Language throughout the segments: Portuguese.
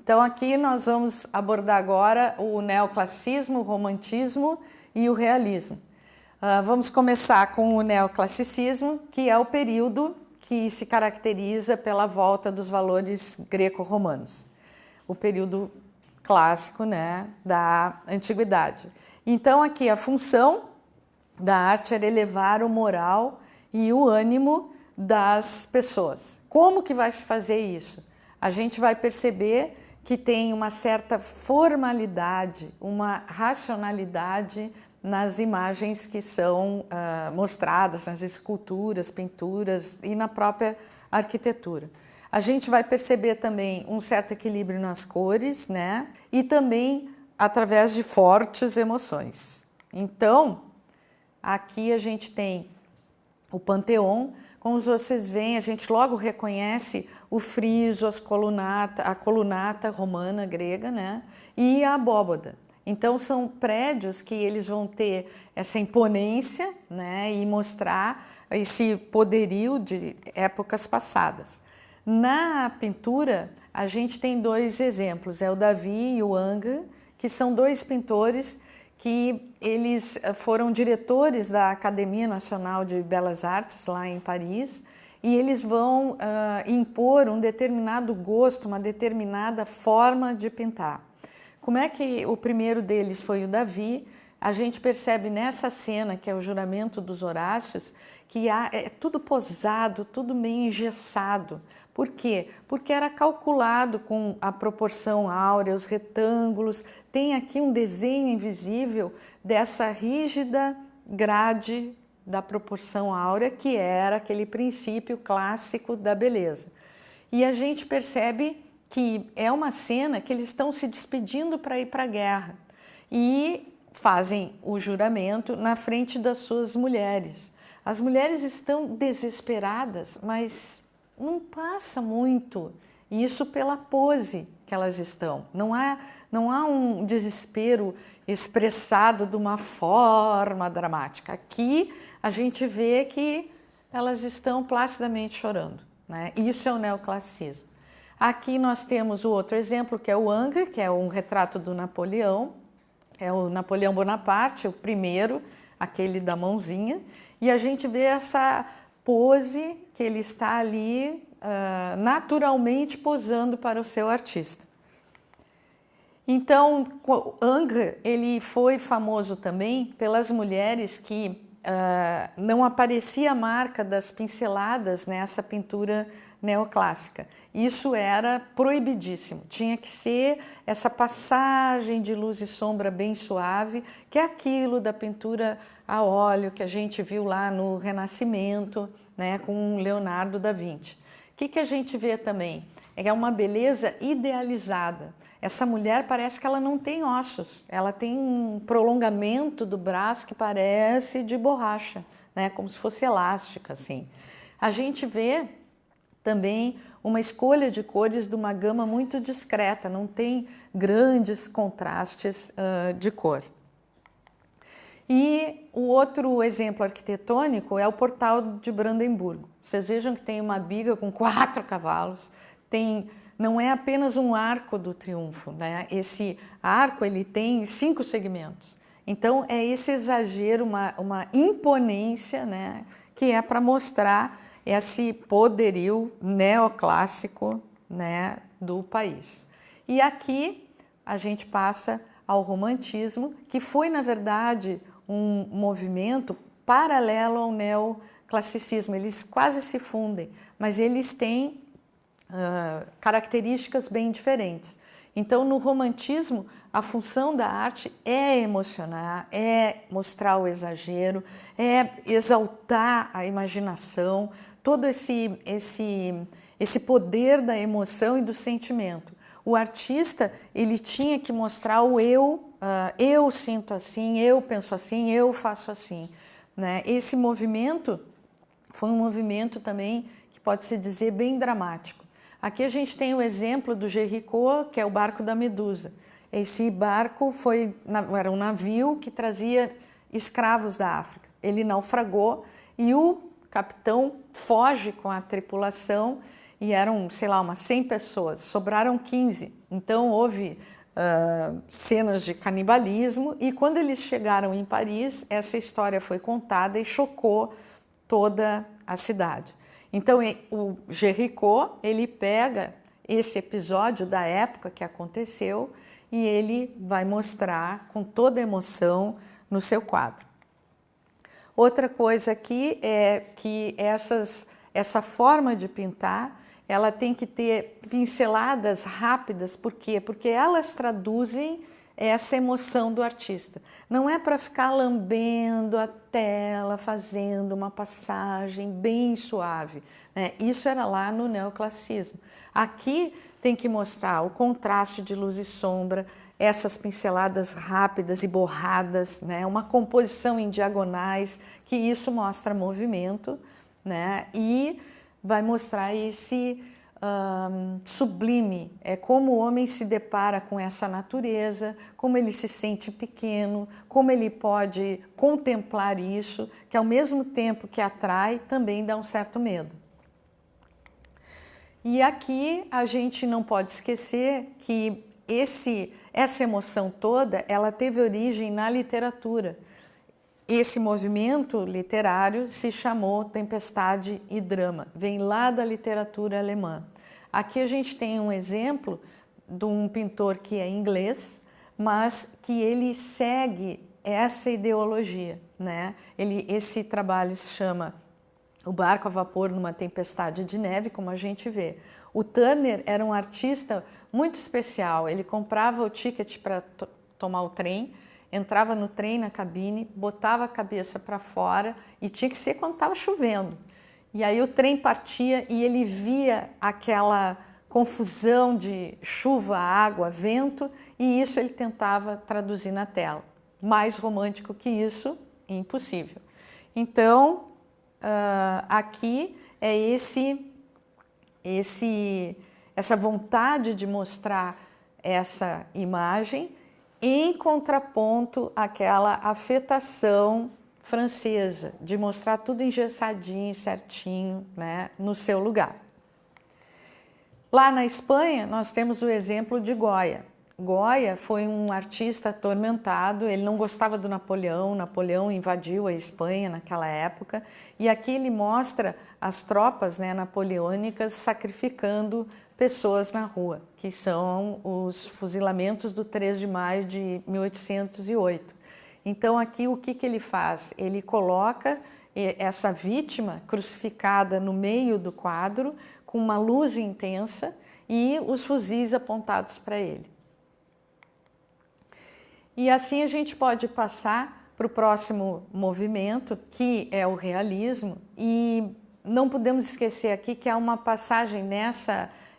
Então aqui nós vamos abordar agora o neoclassicismo, o romantismo e o realismo. Vamos começar com o neoclassicismo, que é o período que se caracteriza pela volta dos valores greco-romanos. O período clássico, né, da antiguidade. Então aqui a função da arte era elevar o moral e o ânimo das pessoas. Como que vai se fazer isso? A gente vai perceber que tem uma certa formalidade, uma racionalidade nas imagens que são mostradas, nas esculturas, pinturas e na própria arquitetura. A gente vai perceber também um certo equilíbrio nas cores, né? E também através de fortes emoções. Então, aqui a gente tem o Panteão. Como vocês veem, a gente logo reconhece o friso, a colunata romana, grega, né? E a abóbada. Então, são prédios que eles vão ter essa imponência, né? E mostrar esse poderio de épocas passadas. Na pintura, a gente tem dois exemplos, é o Davi e o Ingres, que são dois pintores que eles foram diretores da Academia Nacional de Belas Artes, lá em Paris, e eles vão impor um determinado gosto, uma determinada forma de pintar. Como é que o primeiro deles foi o Davi? A gente percebe nessa cena, que é o juramento dos Horácios, que é tudo posado, tudo meio engessado. Por quê? Porque era calculado com a proporção áurea, os retângulos. Tem aqui um desenho invisível dessa rígida grade da proporção áurea, que era aquele princípio clássico da beleza. E a gente percebe que é uma cena que eles estão se despedindo para ir para a guerra e fazem o juramento na frente das suas mulheres. As mulheres estão desesperadas, mas não passa muito isso pela pose que elas estão. Não há um desespero expressado de uma forma dramática. Aqui a gente vê que elas estão placidamente chorando, né? Isso é o neoclassicismo. Aqui nós temos o outro exemplo, que é o Ingres, que é um retrato do Napoleão. É o Napoleão Bonaparte, o primeiro, aquele da mãozinha. E a gente vê essa pose que ele está ali naturalmente posando para o seu artista. Então, Ingres, ele foi famoso também pelas mulheres que não aparecia a marca das pinceladas nessa pintura neoclássica. Isso era proibidíssimo, tinha que ser essa passagem de luz e sombra bem suave, que é aquilo da pintura a óleo que a gente viu lá no Renascimento, né, com Leonardo da Vinci. O que a gente vê também? É uma beleza idealizada. Essa mulher parece que ela não tem ossos, ela tem um prolongamento do braço que parece de borracha, né, como se fosse elástica, assim. A gente vê também uma escolha de cores de uma gama muito discreta, não tem grandes contrastes de cor. E o outro exemplo arquitetônico é o Portal de Brandemburgo. Vocês vejam que tem uma biga com 4 cavalos, não é apenas um arco do triunfo, né? Esse arco ele tem 5 segmentos. Então é esse exagero, uma imponência, né, que é para mostrar esse poderio neoclássico, né, do país. E aqui a gente passa ao romantismo, que foi, na verdade, um movimento paralelo ao neoclassicismo. Eles quase se fundem, mas eles têm características bem diferentes. Então, no romantismo, a função da arte é emocionar, é mostrar o exagero, é exaltar a imaginação, todo esse poder da emoção e do sentimento. O artista, ele tinha que mostrar o eu sinto assim, eu penso assim, eu faço assim, né? Esse movimento foi um movimento também que pode-se dizer bem dramático. Aqui a gente tem o exemplo do Géricault, que é o barco da Medusa. Esse barco era um navio que trazia escravos da África. Ele naufragou e o capitão foge com a tripulação e eram, sei lá, umas 100 pessoas, sobraram 15 Então houve cenas de canibalismo, e quando eles chegaram em Paris, essa história foi contada e chocou toda a cidade. Então o Géricault, ele pega esse episódio da época que aconteceu e ele vai mostrar com toda a emoção no seu quadro. Outra coisa aqui é que essa forma de pintar, ela tem que ter pinceladas rápidas. Por quê? Porque elas traduzem essa emoção do artista. Não é para ficar lambendo a tela, fazendo uma passagem bem suave, né? Isso era lá no neoclassicismo. Aqui tem que mostrar o contraste de luz e sombra, essas pinceladas rápidas e borradas, né? Uma composição em diagonais, que isso mostra movimento, né? E vai mostrar esse sublime, é como o homem se depara com essa natureza, como ele se sente pequeno, como ele pode contemplar isso, que ao mesmo tempo que atrai, também dá um certo medo. E aqui a gente não pode esquecer que essa emoção toda, ela teve origem na literatura. Esse movimento literário se chamou Tempestade e Drama, vem lá da literatura alemã. Aqui a gente tem um exemplo de um pintor que é inglês, mas que ele segue essa ideologia, né? Esse trabalho se chama O Barco a Vapor numa Tempestade de Neve, como a gente vê. O Turner era um artista muito especial, ele comprava o ticket para tomar o trem, entrava no trem, na cabine, botava a cabeça para fora, e tinha que ser quando estava chovendo. E aí o trem partia e ele via aquela confusão de chuva, água, vento, e isso ele tentava traduzir na tela. Mais romântico que isso, impossível. Então, aqui é essa vontade de mostrar essa imagem em contraponto àquela afetação francesa, de mostrar tudo engessadinho, certinho, né, no seu lugar. Lá na Espanha, nós temos o exemplo de Goya. Goya foi um artista atormentado, ele não gostava do Napoleão, Napoleão invadiu a Espanha naquela época, e aqui ele mostra as tropas, né, napoleônicas sacrificando pessoas na rua, que são os fuzilamentos do 3 de maio de 1808. Então aqui o que ele faz? Ele coloca essa vítima crucificada no meio do quadro, com uma luz intensa e os fuzis apontados para ele. E assim a gente pode passar para o próximo movimento, que é o realismo, e não podemos esquecer aqui que há uma passagem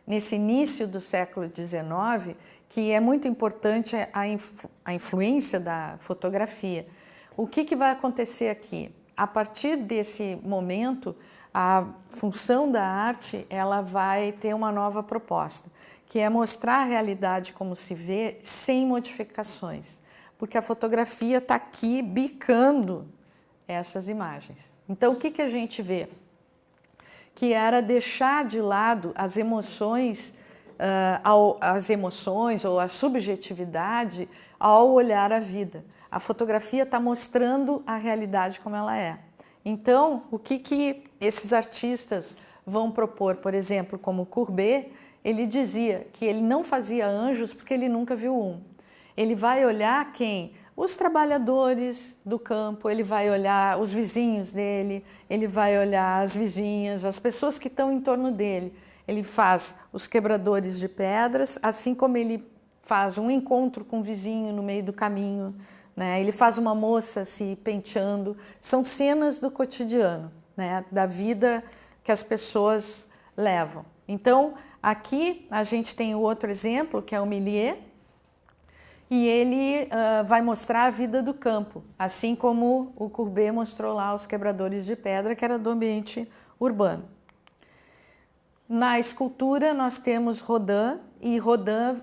nesse início do século XIX, que é muito importante a influência da fotografia. O que vai acontecer aqui? A partir desse momento, a função da arte ela vai ter uma nova proposta, que é mostrar a realidade como se vê, sem modificações, porque a fotografia está aqui bicando essas imagens. Então, o que a gente vê? Que era deixar de lado as emoções ou a subjetividade ao olhar a vida. A fotografia está mostrando a realidade como ela é. Então, o que esses artistas vão propor? Por exemplo, como Courbet, ele dizia que ele não fazia anjos porque ele nunca viu um. Ele vai olhar quem? Os trabalhadores do campo, ele vai olhar os vizinhos dele, ele vai olhar as vizinhas, as pessoas que estão em torno dele. Ele faz os quebradores de pedras, assim como ele faz um encontro com um vizinho no meio do caminho, né? Ele faz uma moça se penteando. São cenas do cotidiano, né? Da vida que as pessoas levam. Então, aqui a gente tem o outro exemplo, que é o Millet, e ele vai mostrar a vida do campo, assim como o Courbet mostrou lá os quebradores de pedra, que era do ambiente urbano. Na escultura, nós temos Rodin, e Rodin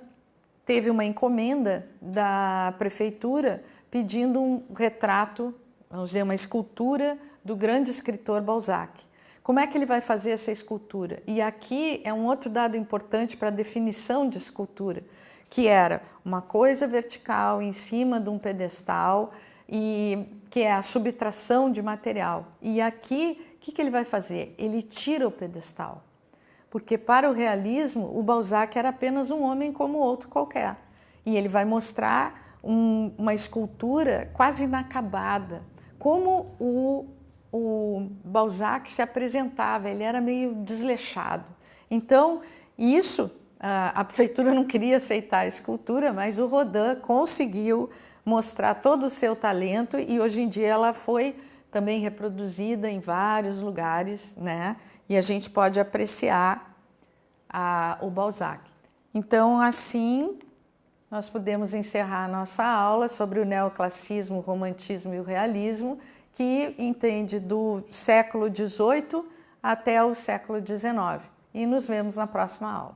teve uma encomenda da prefeitura pedindo um retrato, vamos dizer, uma escultura do grande escritor Balzac. Como é que ele vai fazer essa escultura? E aqui é um outro dado importante para a definição de escultura, que era uma coisa vertical em cima de um pedestal, e que é a subtração de material. E aqui, o que ele vai fazer? Ele tira o pedestal. Porque para o realismo, o Balzac era apenas um homem como outro qualquer. E ele vai mostrar uma escultura quase inacabada, como o Balzac se apresentava, ele era meio desleixado. Então, isso, a prefeitura não queria aceitar a escultura, mas o Rodin conseguiu mostrar todo o seu talento e hoje em dia ela foi também reproduzida em vários lugares, né? E a gente pode apreciar o Balzac. Então, assim, nós podemos encerrar a nossa aula sobre o neoclassicismo, o romantismo e o realismo, que entende do século XVIII até o século XIX. E nos vemos na próxima aula.